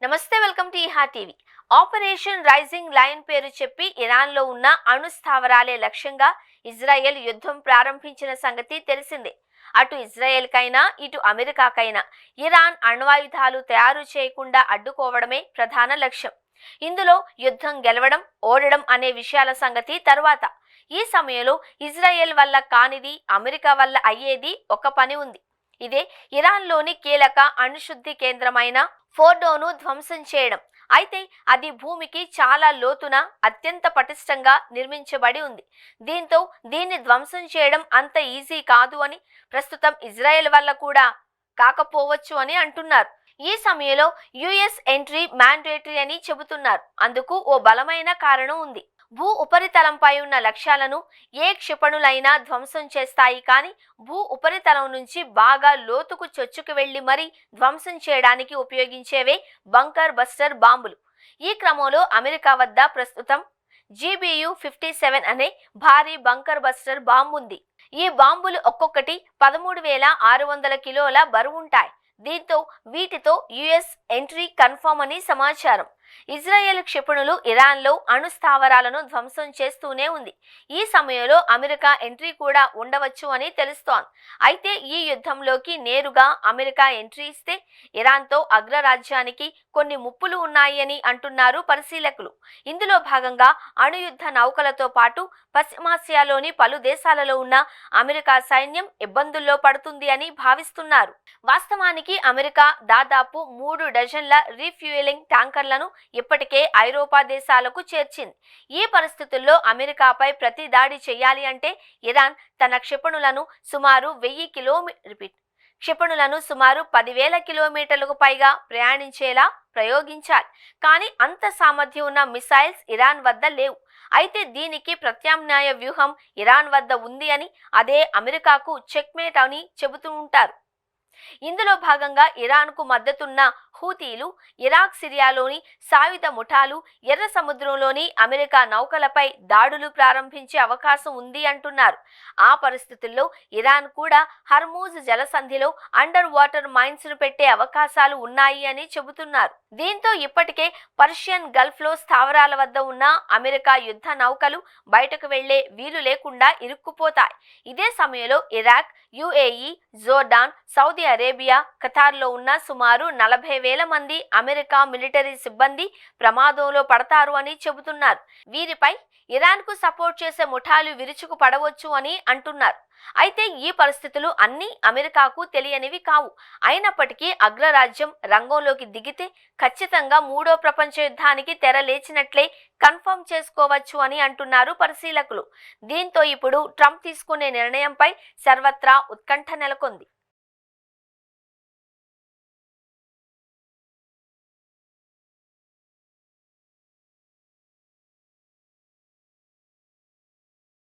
నమస్తే, welcome to ఈహా TV. Operation rising lion పేరు చెప్పి ఇరాన్లో ఉన్న అణు స్థావరాలే లక్ష్యంగా ఇజ్రాయెల్ యుద్ధం ప్రారంభించిన సంగతి తెలిసిందే. అటు ఇజ్రాయెల్కైనా ఇటు అమెరికాకైనా ఇరాన్ అణ్వాయుధాలు తయారు చేయకుండా అడ్డుకోవడమే ప్రధాన లక్ష్యం. ఇందులో యుద్ధం గెలవడం ఓడడం అనే విషయాల సంగతి తరువాత. ఈ సమయంలో ఇజ్రాయెల్ వల్ల కానిది అమెరికా వల్ల అయ్యేది ఒక పని ఉంది. ఇదే ఇరాన్లోని కీలక అణుశుద్ధి కేంద్రమైన ఫోర్డోను ధ్వంసం చేయడం. అయితే అది భూమికి చాలా లోతున అత్యంత పటిష్టంగా నిర్మించబడి ఉంది. దీంతో దీన్ని ధ్వంసం చేయడం అంత ఈజీ కాదు అని, ప్రస్తుతం ఇజ్రాయెల్ వల్ల కూడా కాకపోవచ్చు అని అంటున్నారు. ఈ సమయంలో యుఎస్ ఎంట్రీ మ్యాండేటరీ అని చెబుతున్నారు. అందుకు ఓ బలమైన కారణం ఉంది. భూ ఉపరితలంపై ఉన్న లక్ష్యాలను ఏ క్షిపణులైనా ధ్వంసం చేస్తాయి, కానీ భూ ఉపరితలం నుంచి బాగా లోతుకు చొచ్చుకు వెళ్లి మరీ ధ్వంసం చేయడానికి ఉపయోగించేవే బంకర్ బస్టర్ బాంబులు. ఈ క్రమంలో అమెరికా వద్ద ప్రస్తుతం GBU-57 అనే భారీ బంకర్ బస్టర్ బాంబు ఉంది. ఈ బాంబులు ఒక్కొక్కటి 13,600 కిలోల బరువుంటాయి. దీంతో వీటితో యుఎస్ ఎంట్రీ కన్ఫర్మ్ అని సమాచారం. ఇజ్రాయెల్ క్షిపణులు ఇరాన్లో అణు స్థావరాలను ధ్వంసం చేస్తూనే ఉంది. ఈ సమయంలో అమెరికా ఎంట్రీ కూడా ఉండవచ్చు అని తెలుస్తోంది. అయితే ఈ యుద్ధంలోకి నేరుగా అమెరికా ఎంట్రీ ఇస్తే ఇరాన్తో అగ్రరాజ్యానికి కొన్ని ముప్పులు ఉన్నాయి అని అంటున్నారు పరిశీలకులు. ఇందులో భాగంగా అణుయుద్ధ నౌకలతో పాటు పశ్చిమాసియాలోని పలు దేశాలలో ఉన్న అమెరికా సైన్యం ఇబ్బందుల్లో పడుతుంది అని భావిస్తున్నారు. వాస్తవానికి అమెరికా దాదాపు 3 డజన్ల రీఫ్యూయలింగ్ ట్యాంకర్లను ఇప్పటికే ఐరోపా దేశాలకు చేర్చింది. ఈ పరిస్థితుల్లో అమెరికాపై ప్రతి దాడి చేయాలి అంటే ఇరాన్ తన క్షిపణులను సుమారు 10,000 కిలోమీటర్లకు పైగా ప్రయాణించేలా ప్రయోగించాలి. కానీ అంత సామర్థ్యం ఉన్న మిసైల్స్ ఇరాన్ వద్ద లేవు. అయితే దీనికి ప్రత్యామ్నాయ వ్యూహం ఇరాన్ వద్ద ఉంది అని, అదే అమెరికాకు చెక్మేట్ అని చెబుతూ ఉంటారు. ఇందులో భాగంగా ఇరాన్కు మద్దతున్న హూతీలు ఇరాక్, సిరియాలోని సాయుధ ముఠాలు ఎర్ర సముద్రంలోని అమెరికా నౌకలపై దాడులు ప్రారంభించే అవకాశం ఉంది అంటున్నారు. ఆ పరిస్థితుల్లో ఇరాన్ కూడా హర్మూజ్ జలసంధిలో అండర్ వాటర్ మైన్స్ ను పెట్టే అవకాశాలు ఉన్నాయి అని చెబుతున్నారు. దీంతో ఇప్పటికే పర్షియన్ గల్ఫ్ లో స్థావరాల వద్ద ఉన్న అమెరికా యుద్ధ నౌకలు బయటకు వెళ్లే వీలు లేకుండా ఇరుక్కుపోతాయి. ఇదే సమయంలో Iraq, UAE, Jordan, Saudi Arabia, ఖతార్లో ఉన్న సుమారు 40,000 మంది అమెరికా మిలిటరీ సిబ్బంది ప్రమాదంలో పడతారు అని చెబుతున్నారు. వీరిపై ఇరాన్కు సపోర్ట్ చేసే ముఠాలు విరుచుకు పడవచ్చు అని అంటున్నారు. అయితే ఈ పరిస్థితులు అన్నీ అమెరికాకు తెలియనివి కావు. అయినప్పటికీ అగ్రరాజ్యం రంగంలోకి దిగితే ఖచ్చితంగా 3వ ప్రపంచ యుద్ధానికి తెర లేచినట్లే కన్ఫర్మ్ చేసుకోవచ్చు అని అంటున్నారు పరిశీలకులు. దీంతో ఇప్పుడు ట్రంప్ తీసుకునే నిర్ణయంపై సర్వత్రా ఉత్కంఠ నెలకొంది.